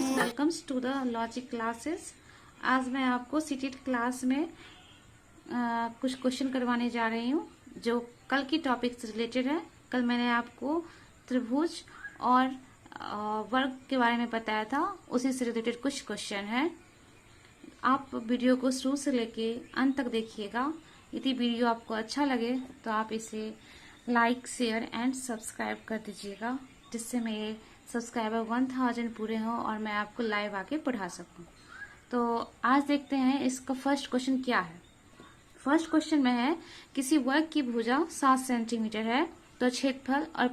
Welcomes to the logic classes. आज मैं आपको सीटेट क्लास में कुछ क्वेश्चन करवाने जा रही हूँ जो कल की टॉपिक से रिलेटेड है। कल मैंने आपको त्रिभुज और वर्ग के बारे में बताया था, उसी से रिलेटेड कुछ क्वेश्चन है। आप वीडियो को शुरू से लेके अंत तक देखिएगा। यदि वीडियो आपको अच्छा लगे तो आप इसे लाइक, शेयर एंड सब्सक्राइब कर दीजिएगा, जिससे मेरे सब्सक्राइबर 1000 पूरे हों और मैं आपको लाइव आके पढ़ा सकूं। तो आज देखते हैं इसका फर्स्ट क्वेश्चन क्या है। फर्स्ट क्वेश्चन में है, किसी वर्ग की भुजा 7 सेंटीमीटर है तो क्षेत्रफल और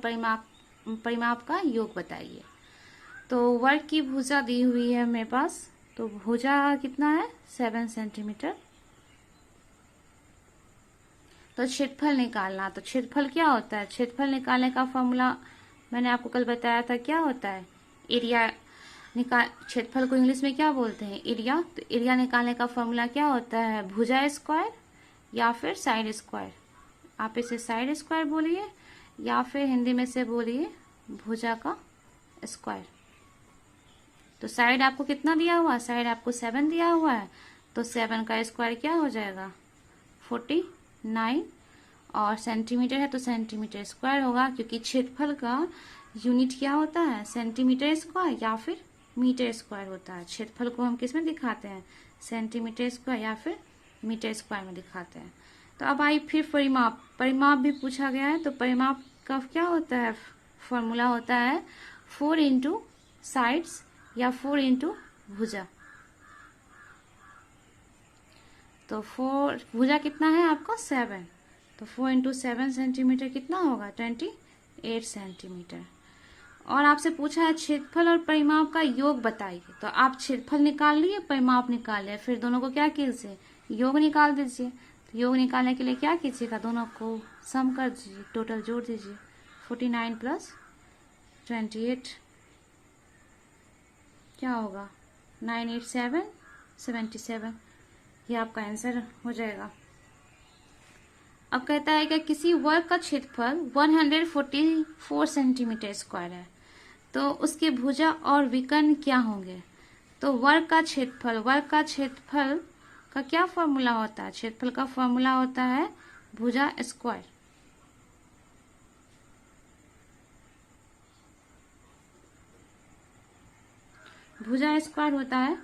परिमाप का योग बताइए। तो वर्ग की भुजा दी हुई है मेरे पास, तो भुजा कितना है 7 सेंटीमीटर। तो क्षेत्रफल निकालना, तो क्षेत्रफल क्या होता है, क्षेत्रफल निकालने का फॉर्मूला मैंने आपको कल बताया था। क्या होता है एरिया निकाल, क्षेत्रफल को इंग्लिश में क्या बोलते हैं, एरिया। तो एरिया निकालने का फॉर्मूला क्या होता है, भुजा स्क्वायर या फिर साइड स्क्वायर। आप इसे साइड स्क्वायर बोलिए या फिर हिंदी में से बोलिए भुजा का स्क्वायर। तो साइड आपको कितना दिया हुआ है, साइड आपको 7 दिया हुआ है, तो 7 का स्क्वायर क्या हो जाएगा 49, और सेंटीमीटर है तो सेंटीमीटर स्क्वायर होगा, क्योंकि क्षेत्रफल का यूनिट क्या होता है सेंटीमीटर स्क्वायर या फिर मीटर स्क्वायर होता है। क्षेत्रफल को हम किस में दिखाते हैं, सेंटीमीटर स्क्वायर या फिर मीटर स्क्वायर में दिखाते हैं। तो अब आई फिर परिमाप, परिमाप भी पूछा गया है। तो परिमाप का क्या होता है, फॉर्मूला होता है 4 इंटू साइड्स या 4 इंटू भुजा। तो 4 भुजा कितना है आपका 7, तो 4 इंटू 7 सेंटीमीटर कितना होगा 28 सेंटीमीटर। और आपसे पूछा है क्षेत्रफल और परिमाप का योग बताइए। तो आप क्षेत्रफल निकाल लिए, परिमाप निकाल लिया, फिर दोनों को क्या कीजिए योग निकाल दीजिए। तो योग निकालने के लिए क्या कीजिएगा, दोनों को सम कर दीजिए, टोटल जोड़ दीजिए। 49 प्लस 28 क्या होगा 987 77, ये आपका आंसर हो जाएगा। अब कहता है कि किसी वर्ग का क्षेत्रफल 144 सेंटीमीटर स्क्वायर है तो उसके भुजा और विकर्ण क्या होंगे। तो वर्ग का क्षेत्रफल का क्या फॉर्मूला होता है, क्षेत्रफल का फॉर्मूला होता है भुजा स्क्वायर। भुजा स्क्वायर होता है।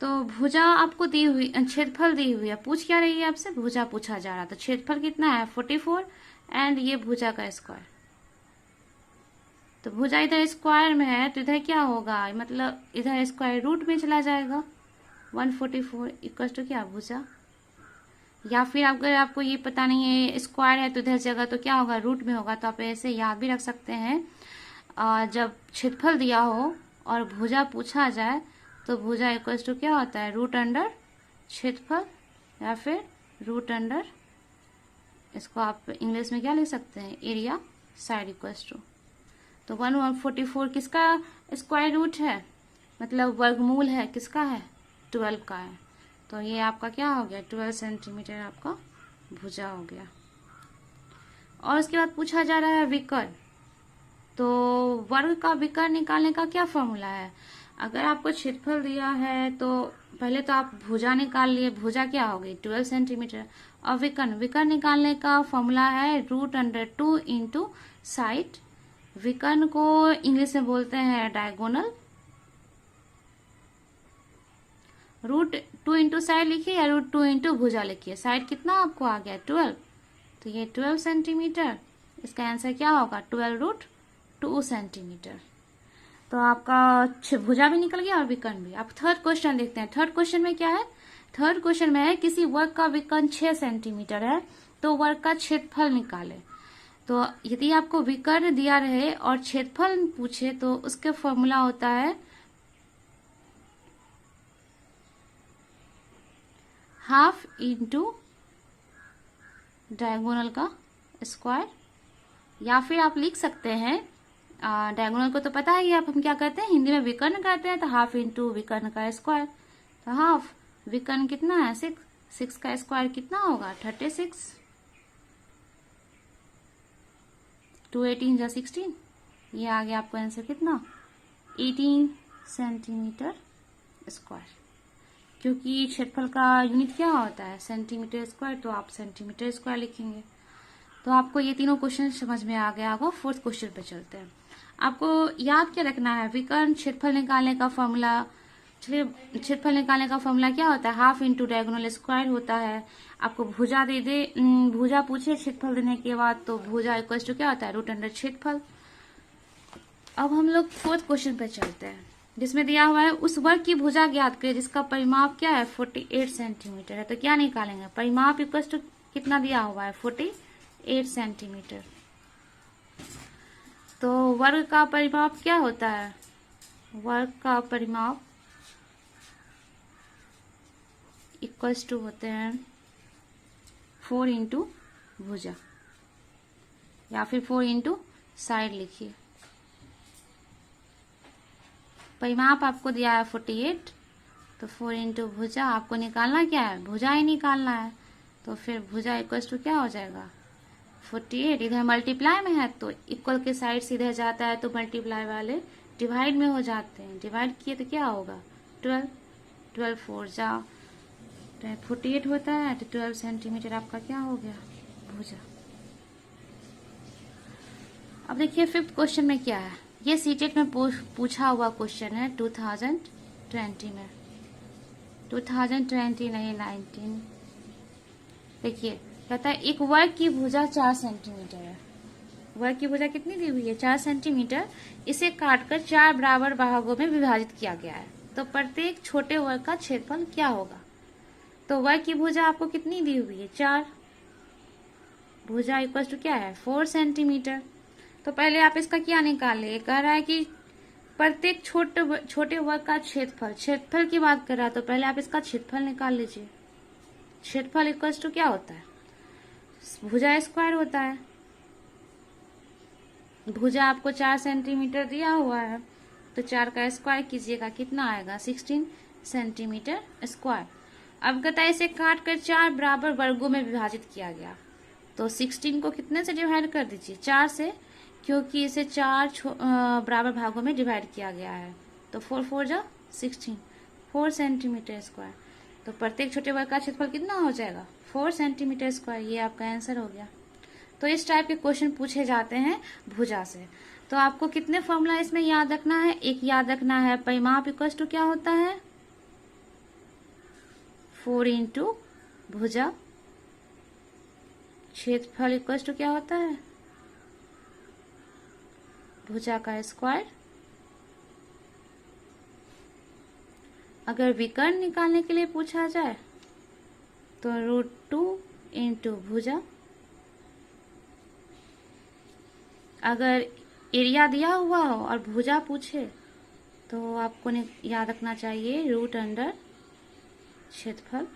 तो भुजा आपको दी हुई, क्षेत्रफल दी हुई है, पूछ क्या रही है आपसे, भुजा पूछा जा रहा। तो क्षेत्रफल कितना है 44 एंड ये भुजा का स्क्वायर। तो भुजा इधर स्क्वायर में है तो इधर क्या होगा, मतलब इधर स्क्वायर रूट में चला जाएगा। 144 इक्वल टू क्या भुजा, या फिर अगर आपको ये पता नहीं है स्क्वायर है तो इधर जगह तो क्या होगा रूट में होगा, तो आप ऐसे याद भी रख सकते हैं। जब क्षेत्रफल दिया हो और भुजा पूछा जाए तो भुजा इक्वल टू क्या होता है रूट अंडर क्षेत्रफल या फिर रूट अंडर, इसको आप इंग्लिश में क्या लिख सकते हैं एरिया साइड इक्वल टू। तो 144 किसका स्क्वायर रूट है, मतलब वर्गमूल है किसका है 12 का है। तो ये आपका क्या हो गया 12 सेंटीमीटर आपका भुजा हो गया। और उसके बाद पूछा जा रहा है विकर्ण। तो वर्ग का विकर्ण निकालने का क्या फॉर्मूला है। अगर आपको क्षेत्रफल दिया है तो पहले तो आप भुजा निकाल लिए, भुजा क्या होगी 12 सेंटीमीटर। और विकर्ण निकालने का फॉर्मूला है √2 इंटू साइड। विकर्ण को इंग्लिश में बोलते हैं डायगोनल। √2 इंटू साइड लिखिए या √2 इंटू भुजा लिखिए। साइड कितना आपको आ गया 12, तो ये 12 सेंटीमीटर, इसका आंसर क्या होगा 12√2 सेंटीमीटर। तो आपका भुजा भी निकल गया और विकर्ण भी। आप थर्ड क्वेश्चन देखते हैं। थर्ड क्वेश्चन में क्या है, थर्ड क्वेश्चन में है किसी वर्ग का विकर्ण 6 सेंटीमीटर है तो वर्ग का क्षेत्रफल निकाले। तो यदि आपको विकर्ण दिया रहे और क्षेत्रफल पूछे तो उसका फॉर्मूला होता है हाफ इंटू डायगोनल का स्क्वायर, या फिर आप लिख सकते हैं डायगोनल को तो पता ही है आप हम क्या कहते हैं हिंदी में विकर्ण कहते हैं, तो हाफ इंटू विकर्ण का स्क्वायर। तो हाफ विकर्ण कितना है 6 का स्क्वायर कितना होगा 36, 2 18 जा 16, ये आ गया आपको आंसर कितना, 18 सेंटीमीटर स्क्वायर। क्योंकि क्षेत्रफल का यूनिट क्या होता है, सेंटीमीटर स्क्वायर, तो आप सेंटीमीटर स्क्वायर लिखेंगे। तो आपको ये तीनों क्वेश्चन समझ में आ गया होगा। फोर्थ क्वेश्चन पे चलते हैं। आपको याद क्या रखना है, विकर्ण क्षेत्रफल निकालने का फॉर्मूला। चलिए, क्षेत्रफल निकालने का फॉर्मूला क्या होता है, हाफ इंटू डायगोनल स्क्वायर होता है। आपको भुजा दे दे, भुजा पूछे क्षेत्रफल देने के बाद, तो भुजा इक्वल टू क्या होता है, रूट अंडर क्षेत्रफल। अब हम लोग फोर्थ क्वेश्चन पे चलते हैं, जिसमें दिया हुआ है उस वर्ग की भुजा ज्ञात करें जिसका परिमाप क्या है, 48 सेंटीमीटर है। तो क्या निकालेंगे, परिमाप इक्वल टू कितना दिया हुआ है, 48 सेंटीमीटर। तो वर्ग का परिमाप क्या होता है, वर्ग का परिमाप इक्वल्स टू होते हैं 4 इंटू भुजा, या फिर 4 इंटू साइड लिखिए। परिमाप आपको दिया है 48, तो 4 इंटू भुजा आपको निकालना क्या है, भुजा ही निकालना है। तो फिर भुजा इक्वल्स टू क्या हो जाएगा, 48। इधर मल्टीप्लाई में है तो इक्वल के साइड से इधर जाता है तो मल्टीप्लाई वाले डिवाइड में हो जाते हैं। डिवाइड किए तो क्या होगा, 12, 12 4 जा 48 होता है, तो 12 सेंटीमीटर आपका क्या हो गया, भुजा। अब देखिए फिफ्थ क्वेश्चन में क्या है, ये सीटेट में पूछा हुआ क्वेश्चन है 2020 में, 2020 नहीं 19। देखिए कहता है एक वर्ग की भुजा 4 सेंटीमीटर है। वर्ग की भुजा कितनी दी हुई है, 4 सेंटीमीटर। इसे काटकर 4 बराबर भागों में विभाजित किया गया है। तो प्रत्येक छोटे वर्ग का क्षेत्रफल क्या होगा। तो वर्ग की भुजा आपको कितनी दी हुई है, 4। भुजा इक्वल टू क्या है, 4 सेंटीमीटर। तो पहले आप इसका क्या निकाले, कह रहा है कि प्रत्येक छोटे वर्ग का क्षेत्रफल, क्षेत्रफल की बात कर रहा है, तो पहले आप इसका क्षेत्रफल निकाल लीजिए। क्षेत्रफल इक्वल टू क्या होता है, भुजा स्क्वायर होता है। भुजा आपको 4 सेंटीमीटर दिया हुआ है, तो 4 का स्क्वायर कीजिएगा, कितना आएगा, 16 सेंटीमीटर स्क्वायर। अब कहता है इसे काट कर 4 बराबर वर्गों में विभाजित किया गया। तो 16 को कितने से डिवाइड कर दीजिए, 4 से, क्योंकि इसे 4 बराबर भागों में डिवाइड किया गया है। तो 4 4 जा 16, 4 सेंटीमीटर स्क्वायर। तो प्रत्येक छोटे वर्ग का क्षेत्रफल कितना हो जाएगा, 4 सेंटीमीटर स्क्वायर। ये आपका आंसर हो गया। तो इस टाइप के क्वेश्चन पूछे जाते हैं भुजा से। तो आपको कितने फॉर्मूला इसमें याद रखना है, एक याद रखना है परिमाप इक्वल टू क्या होता है, 4 इंटू भुजा। क्षेत्रफल इक्वल टू क्या होता है, भुजा का स्क्वायर। अगर विकर्ण निकालने के लिए पूछा जाए तो √2 इंटू भुजा। अगर एरिया दिया हुआ हो और भुजा पूछे तो आपको याद रखना चाहिए रूट अंडर क्षेत्रफल।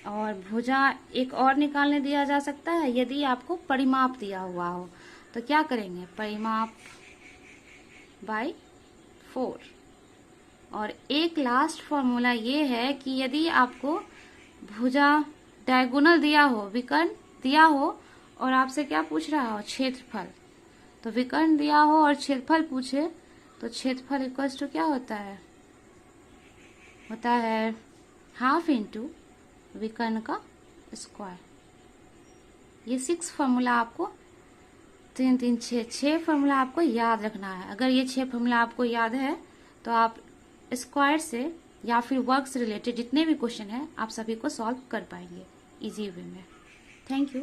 और भुजा एक और निकालने दिया जा सकता है यदि आपको परिमाप दिया हुआ हो, तो क्या करेंगे, परिमाप बाय 4। और एक लास्ट फॉर्मूला ये है कि यदि आपको भुजा डायगोनल दिया हो, विकर्ण दिया हो, और आपसे क्या पूछ रहा हो, क्षेत्रफल, तो विकर्ण दिया हो और क्षेत्रफल पूछे तो क्षेत्रफल इक्वल टू क्या होता है, होता है हाफ इंटू विकर्ण का स्क्वायर। ये 6 फॉर्मूला आपको 3 3 6 फॉर्मूला आपको याद रखना है। अगर ये 6 फॉर्मूला आपको याद है तो आप स्क्वायर से या फिर वर्ग से रिलेटेड जितने भी क्वेश्चन है आप सभी को सॉल्व कर पाएंगे इजी वे में। Thank you.